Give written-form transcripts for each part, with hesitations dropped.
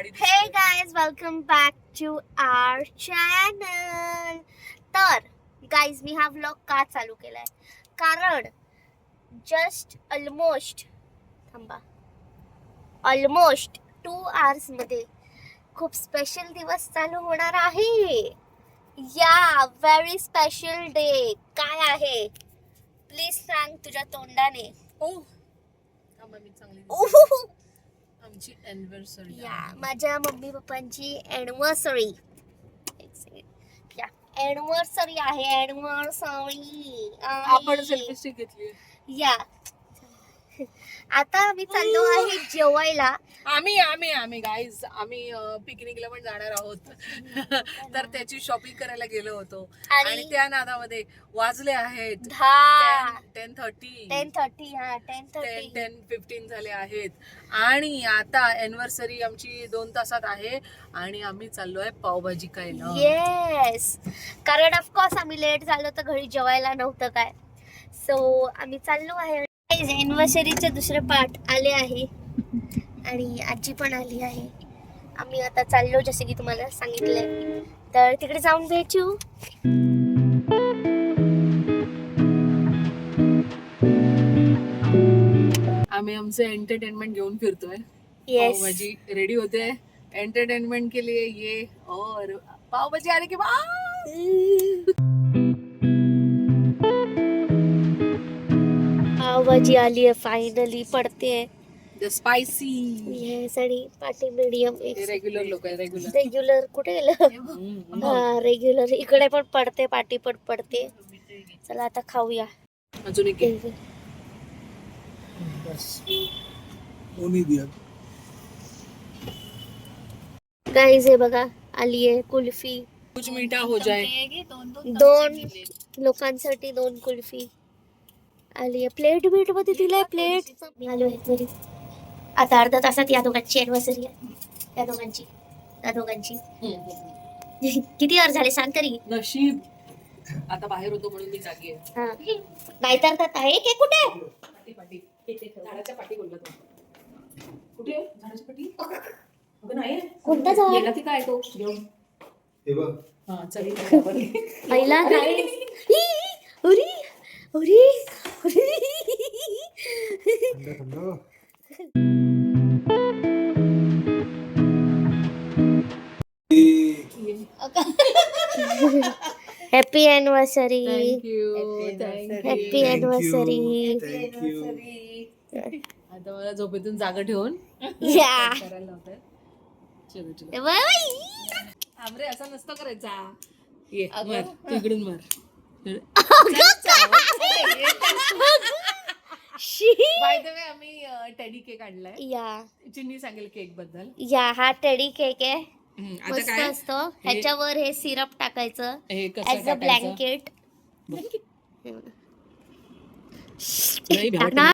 Hey guys, welcome back to our channel. तर guys, मी हा vlog का चालू केलाय कारण जस्ट ऑलमोस्ट 2 hours मध्ये खूप स्पेशल दिवस चालू होणार आहे. या व्हेरी स्पेशल डे काय आहे प्लीज सांग तुझ्या तोंडाने. आमची एनिव्हर्सरी या माझ्या मम्मी पप्पांची एनिव्हर्सरी एनिव्हर्सरी आहे. एनिव्हर्सरी आपण सेल्फी स्टिक घेतली. या आता आम्ही चाललो आहे जेवायला. आम्ही गाईज आम्ही पिकनिकला पण जाणार आहोत तर त्याची शॉपिंग करायला गेलो होतो आणि त्या नादामध्ये वाजले आहेत 10:15 झाले आहेत आणि आता एनिव्हर्सरी आमची 2 तासात आहे आणि आम्ही चाललोय पावभाजी खायला. येस, कारण ऑफकोर्स आम्ही लेट झालो तर घरी जेवायला नव्हतं काय, सो आम्ही चाललो आहे. एनिव्हर्सरीचे दुसरे पार्ट आले आहे आणि आजी पण आली आहे. आम्ही आता चाललो जसे की तुम्हाला सांगितलंय, तर तिकडे जाऊन भेटू. आम्ही आमचं एंटरटेनमेंट घेऊन फिरतोय. येस, पावभाजी रेडी होते एंटरटेनमेंट के लिए ये और पावभाजी आने के बाद पावभाजी आली आहे फायनली, पडते द स्पायसी. येस, आणि पाटी मीडियम. रेग्युलर लोक आहे रेग्युलर कुठे गेलं? हा रेग्युलर इकडे पण पडते, पाटी पण पडते. चला आता खाऊया. अजून एक गाईज हे बघा आली आहे कुल्फी. कुछ मीठा हो जाए. 2 लोकांसाठी 2 कुल्फी आली आहे. प्लेट बीट मध्ये दिलाय प्लेट. मी आलो आहे घरी. आता अर्धा तासात या दोघांची एनिव्हर्सरी आहे. या दोघांची किती वर झाले सांग तरी. नशीब आता बाहेर होतो म्हणून मी जागी आहे. हा नाहीतर तर आहे केक कुठे? पाटी झाडाच्या पाटी बोलला तो. कुठे झाडाच्या पाटी? अगं नाही कोणता झाड? गेला की काय तो घेऊन. हे बघ हा चल पहिला काय? अरे अरे थंड happy anniversary. Thank you. Happy anniversary. आता मला झोपेतून जागा ठेवून या करायला लावताय. चलो ए बाई. आमरे असा नसतो करायचा. ये मार तू इकडून मार. बाय द वे आम्ही टेडी केक आणलाय. या चिन्नी सांगेल केक बद्दल. या हा टेडी केक आहे. आता मस्त काय असतो. ह्याच्यावर हे सिरप टाकायचं हे कसं ऍज अ टाकायचं? ब्लँकेट. नाही भेटणार.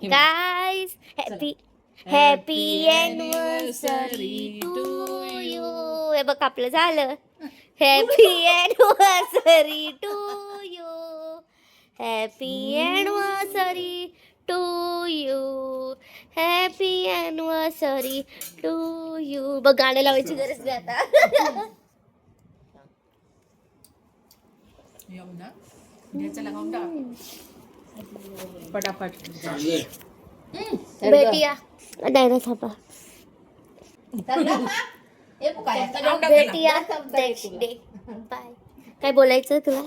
Guys happy anniversary to you. हे बघ आपलं झालं. Happy anniversary to you. Happy anniversary to you. Happy anniversary to you. बघ गाणं लावायची गरज नाही आता. येऊ ना घ्यायचं लगावून टाक पटापट. भेटूया. नाही ना थांबा. भेटूया नेक्स्ट डे. बाय. काय बोलायचं तुला?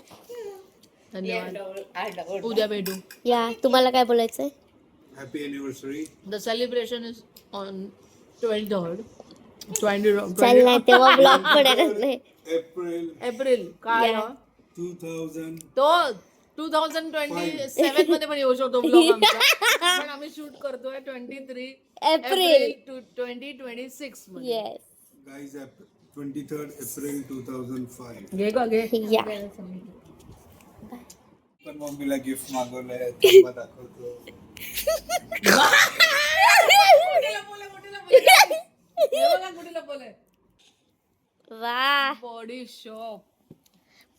धन्यवाद. उद्या भेटू. या तुम्हाला काय बोलायचंय? Happy anniversary. The celebration is on 23rd. चल नाही तेव्हा ब्लॉग पडणारच नाही. एप्रिल काय Yeah. 2000 तो 2027 मध्ये पण येऊ शकतो ब्लॉग आमचा. पण आम्ही शूट करतोय 23 एप्रिल. to 2026 मध्ये. येस. guys 23rd April 2005. घे ग घे. या पण मम्मीला गिफ्ट मागवलंय थांबा दाखवतो. वा बॉडी शॉप.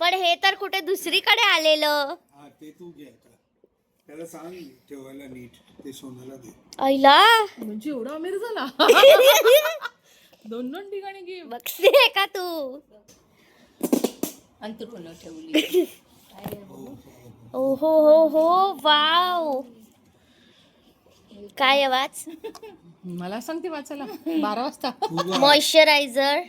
पण हे तर कुठे दुसरीकडे आलेलं. हा ते तू घे आता. त्याला सांग ठेवायला नीट, ते सोनाला दे. आईला म्हणजे एवढा अमीर झाला. 2 ठिकाणी घे. बघते का तू? अंतरून ठेवली. ओ हो वाव. काय आवाज? मला सांगते वाचायला 12 वाजता. Moisturizer,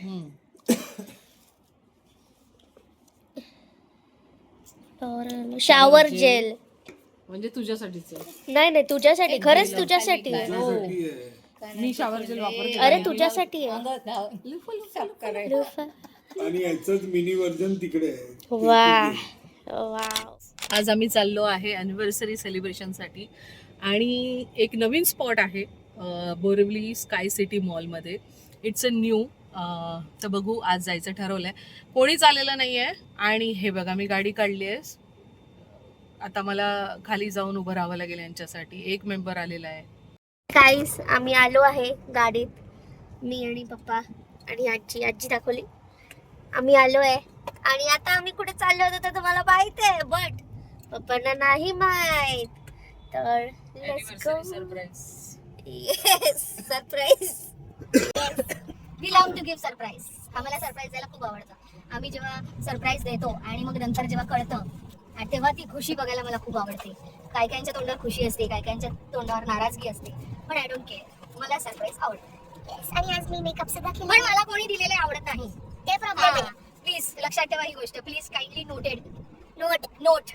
shower gel. म्हणजे तुझ्यासाठीच आहे. नाही तुझ्यासाठी, खरंच तुझ्यासाठी आहे. त्यासाठी आहे. मी शॉवर जेल वापरते. अरे तुझ्यासाठी आहे. लुफा. आणि याचंच मिनी व्हर्जन तिकडे आहे. वाव. आज आम्ही चाललो आहे अॅनिव्हर्सरी सेलिब्रेशनसाठी आणि एक नवीन स्पॉट आहे बोरिवली स्काय सिटी मॉलमध्ये. It's a new. तर बघू, आज जायचं ठरवलं आहे. कोणीच आलेलं नाही आहे. आणि हे बघा, मी गाडी काढली आहे. आता मला खाली जाऊन उभं राहावं लागेल यांच्यासाठी. एक मेंबर आलेला आहे. गाईस, आम्ही आलो आहे गाडीत, मी आणि पप्पा आणि आजी दाखवली. आम्ही आलो आहे आणि आता आम्ही कुठे चाललो होतो तर तुम्हाला माहित आहे, बट पप्पांना नाही माहित. तर let's go. Yes, surprise. We love to give surprise. आम्हाला सरप्राईज द्यायला खूप आवडतं. आम्ही जेव्हा सरप्राईज देतो आणि मग नंतर जेव्हा कळतं तेव्हा ती खुशी बघायला मला खूप आवडते. काही काहींच्या तोंडावर खुशी असते, काही काहींच्या तोंडावर नाराजगी असते, पण आय डोंट केअर. मला सरप्राईज आवडतं. आणि आज मी मेकअप सुद्धा केला, पण मला कोणी दिलेले आवडत नाही. ते प्रॉब्लेम आहे. प्लीज लक्षात ठेवा ही गोष्ट. प्लीज काइंडली नोट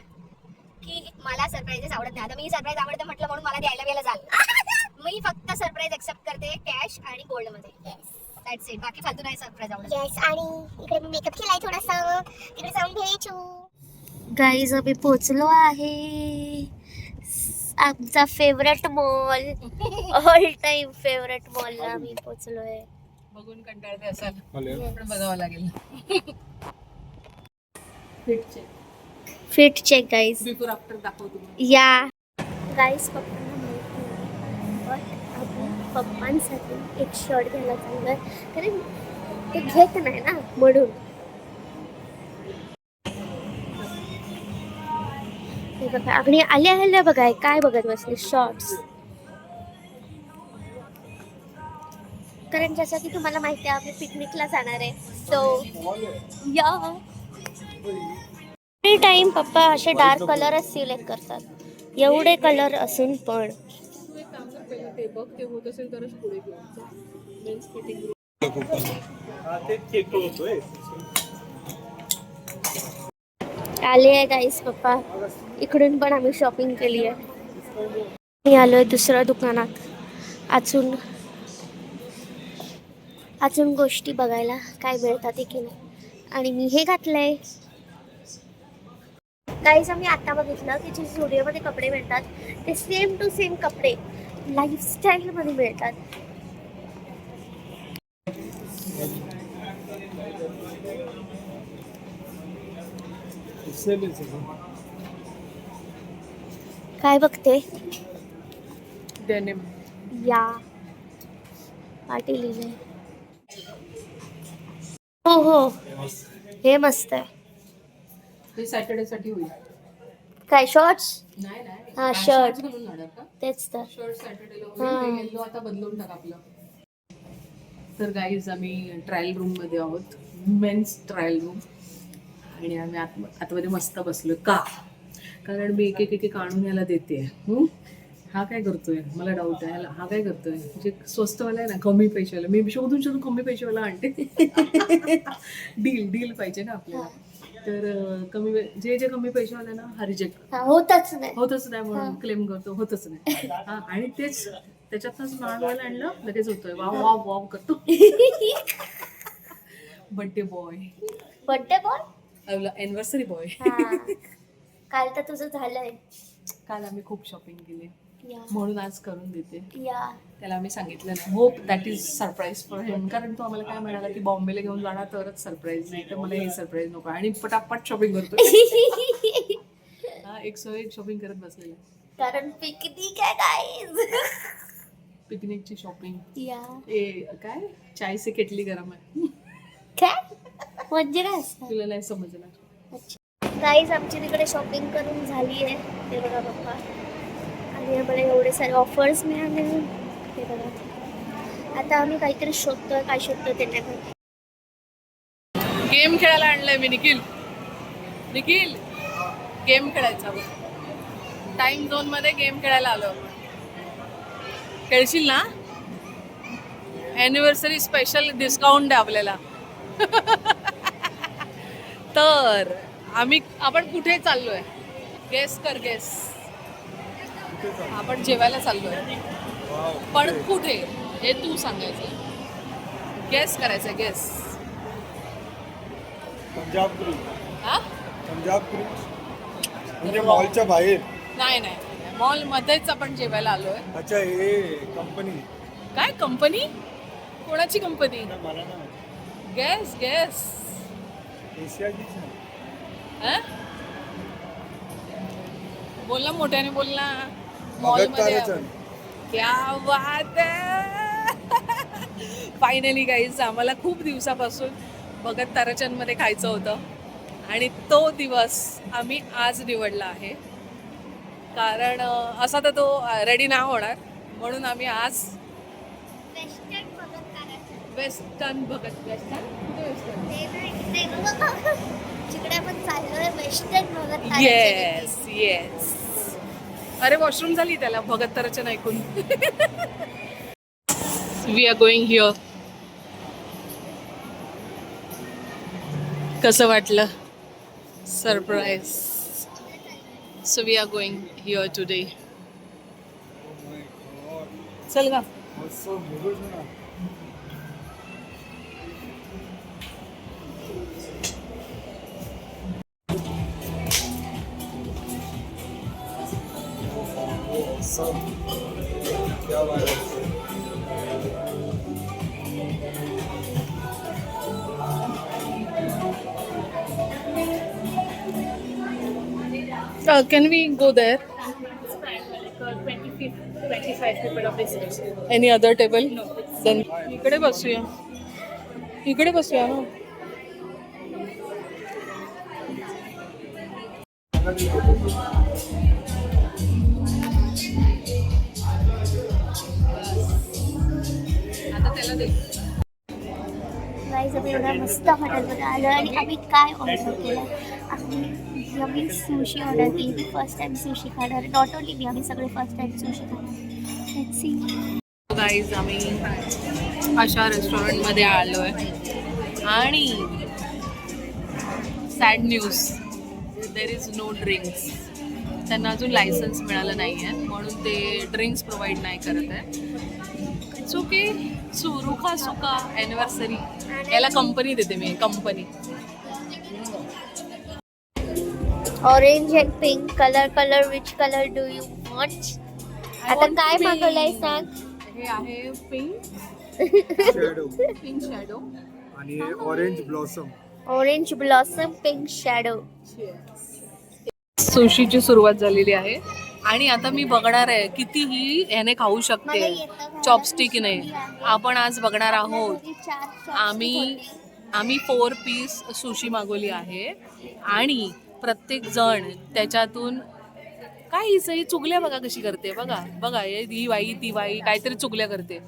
की मला सरप्राईजेस आवडत नाही. आता मी सरप्राईज आवडतं म्हटलं म्हणून मला द्यायला वेळेला झालं. मी फक्त सरप्राईज एक्सेप्ट करते कॅश आणि गोल्ड मध्ये. That's it. बाकी फालतू नाही सरप्राईज आवडत. येस. आणि इकडे मी मेकअप केलाय थोडासा, तिकडे जाऊन भेटू. गाईज, अभी पोचलो आहे आमचा favourite mall, all time favourite मॉलला आम्ही पोचलोय. बघून कंटाळते असाल, पण बघावं लागेल. Fit check guys. Before after दाखवतो. या गाईज, पप्पांना माहिती नाही, बट आपण पप्पांसाठी एक शर्ट घ्यायला चाललोय, कारण ते घेत नाही ना म्हणून. हे बघा, आणि आल्या बघा काय बघत बसले, शॉर्ट्स. कारण जसं की तुम्हाला माहिती आहे, आम्ही पिकनिकला जाणार आहे. सो या एव्हरी टाइम पप्पा असे डार्क कलरच सिलेक्ट करतात, एवढे कलर असून पण. ते बघ, ते होत असेल तरच पुढे घेऊन. आले आहे गाईस पप्पा. इकडून पण आम्ही शॉपिंग केली आहे. मी आलोय दुसऱ्या दुकानात अजून गोष्टी बघायला काय मिळतात की नाही. आणि मी हे घातलंय गाईस. आम्ही आता बघितलं की जे स्टुडिओमध्ये कपडे मिळतात ते सेम टू सेम कपडे लाईफस्टाईल मध्ये मिळतात. काय बघते? डेनिम. या पाटी लिहिले. हो हे मस्त आहे. ते सॅटर्डे साठी होईल. काय शॉर्ट्स? नाही. हा, शर्ट. घालून जाणार का? तेच तर. शर्ट सॅटर्डेला होईल. येलो आता बदलून टाक आपलं. तर गाईज, आम्ही ट्रायल रूम मध्ये आहोत, मेन्स ट्रायल रूम. आणि आम्ही आतमध्ये मस्त बसलो. कारण मी एक आणून याला देते. हा काय करतोय, मला डाऊट आहे. हा काय करतोय, म्हणजे स्वस्तवाला आहे ना, कमी पैशावाला. मी शोधून कमी पैशावाला आणते. डील पाहिजे ना आपल्याला. तर जे कमी पैशावाला ना, हा रिजेक्ट होतच नाही म्हणून क्लेम करतो, होतच नाही. आणि तेच त्याच्यातच मागवायला आणलं, लगेच होतोय. वाव करतो. Birthday boy anniversary boy. काल तर तुझं झालंय. काल आम्ही खूप शॉपिंग केली, म्हणून आज करून देते. या त्याला आम्ही सांगितलं ना, hope that is surprise for him. कारण तो आम्हाला काय म्हणाला की बॉम्बेला घेऊन जाणार तरच सरप्राईज, नाही तर मला हे सरप्राईज नको. आणि पटापट शॉपिंग करतो. हा, एक शॉपिंग करत बसलेला. कारण पिकनिक आहे गाईज. पिकनिकची शॉपिंग. या काय चाय से केटली गरम आहे. काय म्हणजे काय असतं तुला नाही समजणार. गाईज. आमची तिकडे शॉपिंग करून झाली आहे. ते बघा पप्पा आणि आम्हाला एवढे सारे ऑफर्स मिळाले. हे बघा, आता आम्ही काहीतरी शोधतोय, काय शोधतोय ते नाही माहिती. गेम खेळायला आणलंय मी. निखिल गेम खेळायचा. टाइम झोन मध्ये गेम खेळायला आलो. खेळशील ना? ॲनिव्हर्सरी स्पेशल डिस्काउंट आहे आपल्याला. तर आपण कुठे चाललोय? गेस कर. आपण जेवायला चाललोय, पण कुठे हे तू सांगायचं. गेस करायचं. गेस. पंजाब ग्रुप. हा? पंजाब ग्रुप म्हणजे मॉलच्या बाहेर. नाही, मॉल मध्येच आपण जेवायला आलोय. अच्छा, हे कंपनी. काय कंपनी? कोणाची कंपनी? मला नाही. गेस. एशियाचीच नाही. बोल ना, मोठ्याने बोल ना. भगत ताराचंद. क्या बात आहे. फायनली गाईज, आम्हाला खूप दिवसापासून भगत ताराचंद मध्ये खायचं होतं आणि तो दिवस आम्ही आज निवडला आहे. कारण असा तर तो रेडी नाही होणार, म्हणून आम्ही आज वेस्टर्न भगत. जिकडे आपण चाललोय वेस्टर्न भगत. येस. अरे वॉशरूम झाली त्याला भगत ताराचंद ऐकून. We are going here. कसं वाटलं? Surprise. So we are going here today. चल का? क्या बात है. Can we go there? 25 people of this. Any other table? No. Then इकडे बसूया ना. आता त्याला दे. गाईज, आम्ही एवढ्या मस्त हॉटेलमध्ये आलो आणि आम्ही काय ऑर्डर केलं? आम्ही सुशी ऑर्डर केली. फर्स्ट टाइम सुशी खाणार. नॉट ओनली मी, आम्ही सगळे फर्स्ट टाइम सुशी खाणार. Let's see. गाईज, आम्ही अशा रेस्टॉरंटमध्ये आलो आहे आणि sad news, there is no drinks. त्यांना अजून लायसन्स मिळालं नाही आहे, म्हणून ते ड्रिंक्स प्रोव्हाइड नाही करत आहे. It's okay. रुखा सुका ॲनिव्हर्सरी. याला कंपनी देते मी. Company. Orange and pink colour. Which colour do you want? आता काय मागवलंय सांग. हे आहे पिंक शॅडो आणि orange blossom. Orange blossom pink shadow. सुशीची सुरुवात झालेली आहे आणि आता मी बघणार आहे कितीही ह्याने खाऊ शकते चॉपस्टिकने. आपण आज बघणार आहोत. आम्ही 4 पीस सुशी मागवली आहे आणि प्रत्येक जण त्याच्यातून काही सही चुगल्या बघा कशी करते. बघा ही बाई ती बाई काहीतरी चुगल्या करते.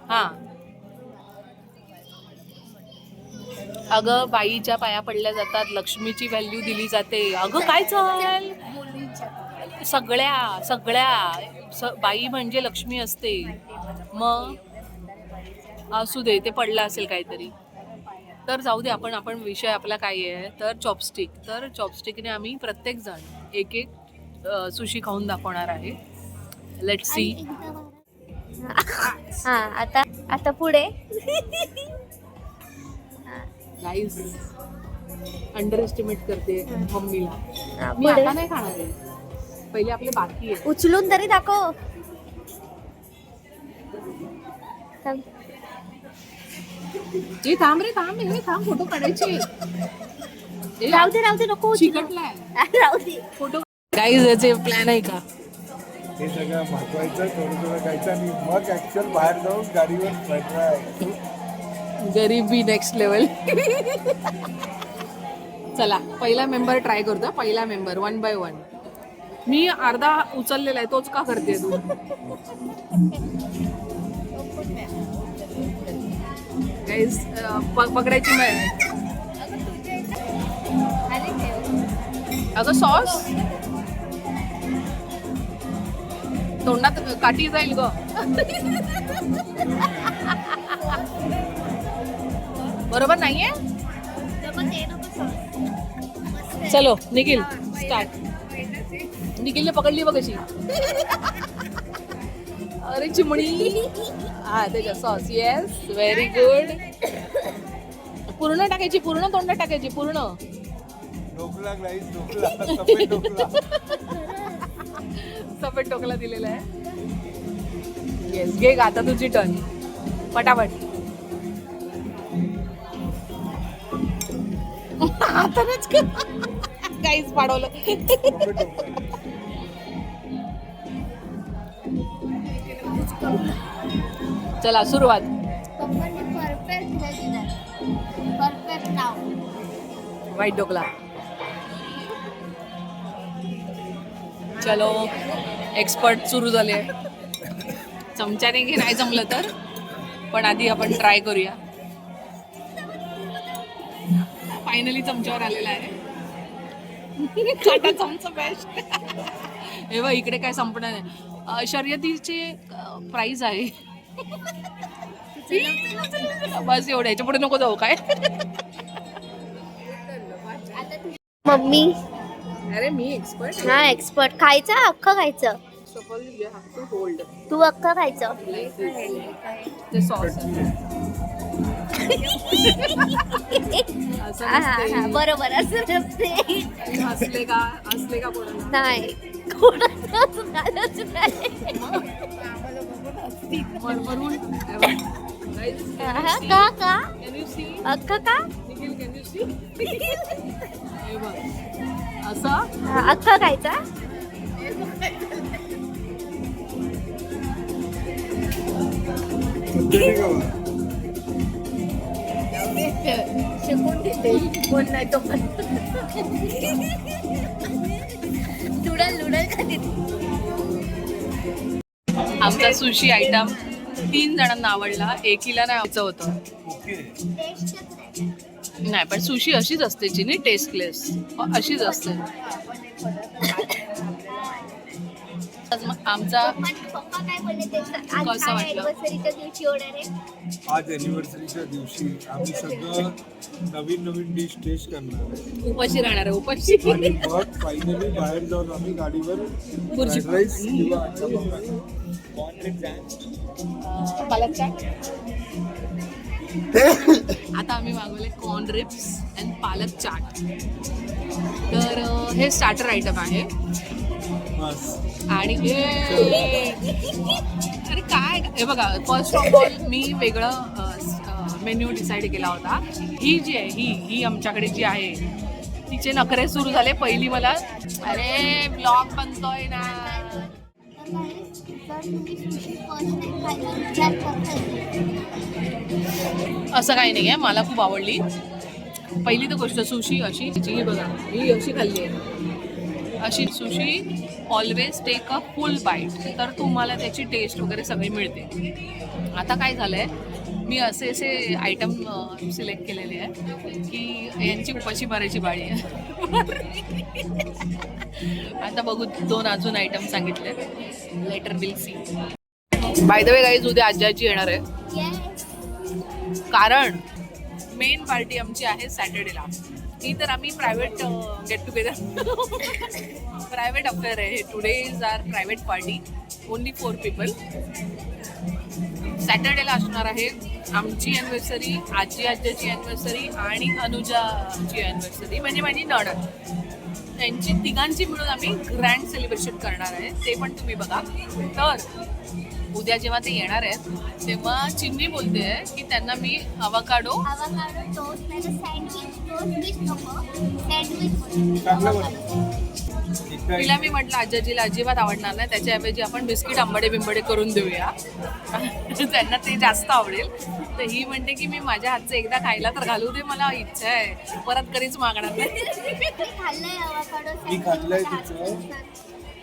हां, अगं बाईच्या पाया पडल्या जातात, लक्ष्मीची व्हॅल्यू दिली जाते. अगं काय चाल, सगळ्या बाई म्हणजे लक्ष्मी असते. मग असू दे, ते पडलं असेल काहीतरी. तर जाऊ दे, आपण विषय आपला काय आहे तर चॉपस्टिक. तर चॉपस्टिकने आम्ही प्रत्येक जण एक सुशी खाऊन दाखवणार आहे. Let's see. आता पुढे. गाईज, अंडर एस्टिमेट करते मम्मीला. मी पुढे आता नाही खाणार आहे, पहिले आपले बाकी आहे. उचलून तरी दाखव. थांब फोटो काढायचे. राहू दे नको. चिकटलाय. राहू दे. फोटो. गाईज, याचे प्लॅन आहे का? हे सगळं महत्वाचं. थोडं खायचं आणि मग ऍक्च्युअल बाहेर जाऊन गाडीवर बसायचं. गरीबी नेक्स्ट लेवल. चला, पहिला मेंबर ट्राय करतो. पहिला मेंबर 1 by 1. मी अर्धा उचललेला आहे, तोच का करते तू? गाईज पकडायची अगं सॉस तोंडात काठी जाईल ग. बरोबर नाहीये. चलो निखिल स्टार्ट. निखिलने पकडली बघ कशी. अरे चिमणी. हा त्याच्या सॉस. Yes very good. पूर्ण टाकायची, पूर्ण तोंडात टाकायची, पूर्ण. ढोकला ग्लाईस ढोकला सफेद ढोकला. सफेद टोकला दिलेला आहे. येस घे आता तुझी टर्न पटापट. हातानेच काहीच पाडवलं. चला सुरुवात. परफेक्ट नाव. वाईट ढोकला. चलो एक्सपर्ट सुरू झाले. चमच्याने घे नाही जमलं तर, पण आधी आपण ट्राय करूया. फायनली चमच्यावर आलेला आहे. काटा चमचा बेस्ट. हे बघ इकडे काय संपणार नाही. शर्यतीचे प्राइज आहे. बस एवढं, याच्या पुढे नको जाऊ काय. मम्मी. अरे मी एक्सपर्ट. हा एक्सपर्ट. खायचं अख्खं खायचं. होल्ड तू अख्खं खायचं. ते सॉस बरोबर असं नसते. हसले का कोणाला नाही कोणाचंच झालंच नाही. मरमरून का का Can you see? अख्खं का निखिल, can you see? हे बघ असं अख्खं खायचा. शिकून घेते कोण नाही तो पण. लुडल खाते. आमचा सुशी आयटम 3 जणांना आवडला, एकीला नाही आवडचं होतं. नाही पण सुशी अशीच असते जिनी टेस्टलेस अशीच असते. मग आमचा पप्पा काय बोलले ते आज कसं वाटलं? अॅनिव्हर्सरीच्या दिवशी ऑर्डर आहे. आज अॅनिव्हर्सरीच्या दिवशी आम्ही सगळं नवीन डिश टेस्ट करणार आहे. उपाशी राहणार आहे, उपाशी. आणि मग फायनली बाहेर जाऊन आम्ही गाडीवर बुर्जी. फ्राईड राईस किंवा अंडा पालक चाट. आता आम्ही मागवले कॉर्न रिप्स अँड पालक चाट. तर हे स्टार्टर आयटम आहे. आणि अरे काय हे बघा, फर्स्ट ऑफ ऑल मी वेगळं मेन्यू डिसाईड केला होता. ही जी आहे ही आमच्याकडे जी आहे तिचे नखरे सुरू झाले. पहिली मला अरे ब्लॉग बनतोय ना. असं काही नाही आहे, मला खूप आवडली. पहिली तर गोष्ट सुशी अशी ही बघा, ही अशी खाल्ली आहे. अशी sushi always take a full bite, तर तुम्हाला त्याची टेस्ट वगैरे सगळी मिळते. आता काय झालंय, मी असे आयटम सिलेक्ट केलेले आहे की यांची उपाशी भरायची बाळी आहे. आता बघू, 2 अजून आयटम सांगितले. Later will see. By the way guys, उद्या आजी येणार आहे. कारण मेन पार्टी आमची आहे सॅटर्डेला. ही तर आम्ही private get together private affair आहे. Today is our private party, only 4 people. सॅटर्डेला असणार आहे आमची अॅनिव्हर्सरी, आजीची अॅनिव्हर्सरी आणि अनुजाची अॅनिव्हर्सरी, म्हणजे माझी नणंद. त्यांची तिघांची मिळून आम्ही ग्रँड सेलिब्रेशन करणार आहे. ते पण तुम्ही बघा. तर उद्या जेव्हा ते येणार आहेत तेव्हा चिन्नी बोलते आहे की त्यांना मी अवाकाडो तिला मी म्हटलं आजीला अजिबात आवडणार नाही, त्याच्याऐवजी आपण बिस्किट आंबडे बिंबडे करून देऊया. त्यांना ते जास्त आवडेल. तर ही म्हणते की मी माझ्या हातचं एकदा खायला तर घालू दे, मला इच्छा आहे, परत कधीच मागणार नाही. मी खाल्लंय तिचं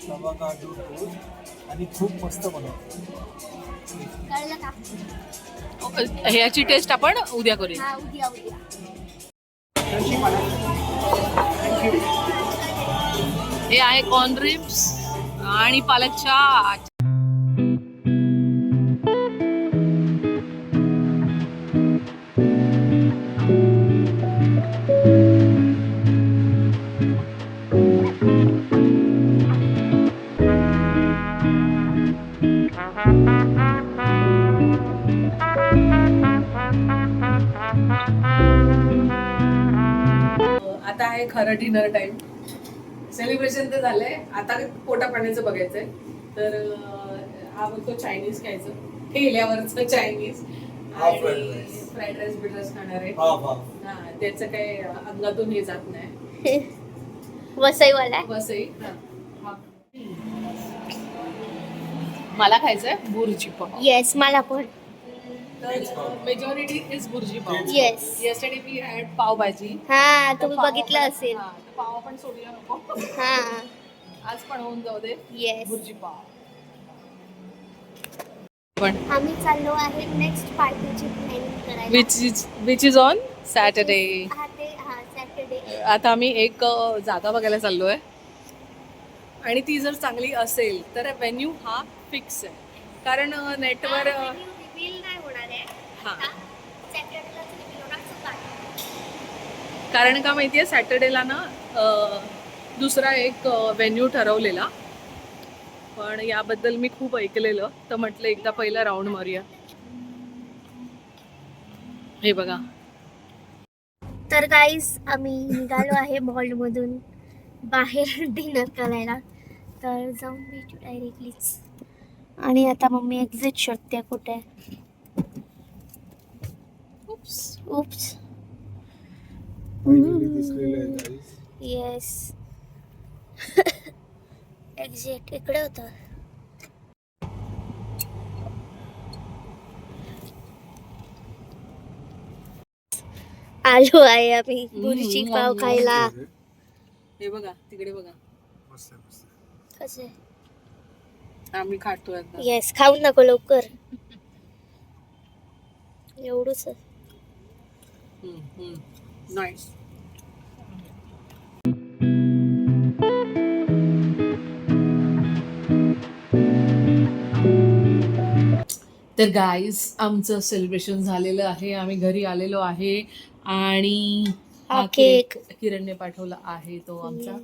तवाकाडू टोस्ट आणि खूप मस्त बनवतो. कळलं का? ह्याची टेस्ट आपण उद्या करूया. हा, उद्या उद्या. हे आहे कॉर्न रिब्स आणि पालक चाट. आता आहे खरं डिनर टाइम. सेलिब्रेशन तर झालंय, आता पोटा पाण्याचं बघायचंय. तर हा बोलतो चायनीज खायचं, ठेल्यावरचं चायनीज fried आणि rice. फ्राईड राईस बिड्राईस खाणार आहे. हा. हा, त्याचं काही अंगातून हे जात नाही. वसईवाला आहे. बसही मला खायचंय बुर्जी पाव. येस, मला पण. तर मेजॉरिटी इज बुर्जी पाव. येस. येस्टरडे वी हॅड पाव भाजी. हा, तर तुम्ही पाव बघितलं आपण- असेल. हा, तर पाव आपण सोडूया नको. हा. आज पण होऊन जाऊ दे येस. बुर्जी पाव. पण आम्ही चाललो आहे नेक्स्ट पार्टीची प्लॅनिंग करायला. Which is on Saturday. हा, सॅटर्डे. आता आम्ही एक जागा बघायला चाललोय आणि ती जर चांगली असेल तर व्हेन्यू हा फिक्स आहे. कारण नेटवर रिव्हील नाही होणार आहे. हा. सॅटर्डेलाच रिव्हील होणार. कारण का माहितीये सॅटर्डेला ना दुसरा एक व्हेन्यू ठरवलेला, पण याबद्दल मी खूप ऐकलेलं, तर म्हटलं एकदा पहिला राऊंड मारूया. हे बघा. तर गाईस, आम्ही निघालो आहे मॉलमधून बाहेर डिनर करायला. तर जाऊन भेटू डायरेक्टलीच. आणि आता मम्मी एक्झिट शोधते कुठे. उप्स. पहिलेली दिसलेलं आहे guys. येस. एक्झिट इकडे होतं. आलो आहे आम्ही बुर्जी पाव खायला. हे बघा तिकडे बघा, मस्त आहे, मस्त आहे. कसे? आम्ही खातोय आता. येस, खाऊन नको लवकर. एवढंच. नाईस. तर गाईज आमचं सेलिब्रेशन झालेलं आहे. आम्ही घरी आलेलो आहे आणि हा हा केक केक. किरणने पाठवला आहे, तो आमचा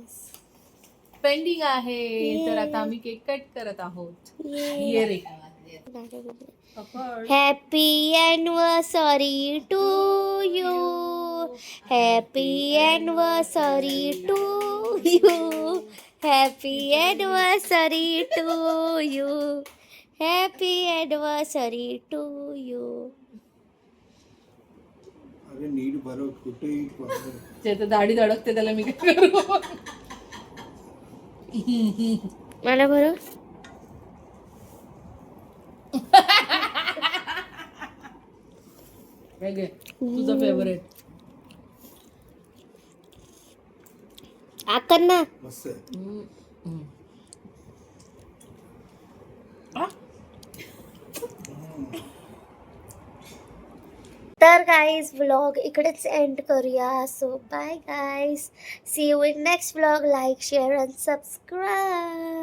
पेंडिंग आहे. तर आता आम्ही केक कट करत आहोत. ये रे. Happy anniversary to you. Happy anniversary to you. Happy anniversary to you. Happy anniversary to you. अरे नीट बरं कुठेही पकडलं. ते तर दाढी धडकते, त्याला मी काय करू. मला बरं. काय घे तुझं फेवरेट. आकर ना. मस्त आहे. तर गाईज व्लॉग इकडेच एंड करूया. So bye guys, see you in next vlog. Like, share and subscribe.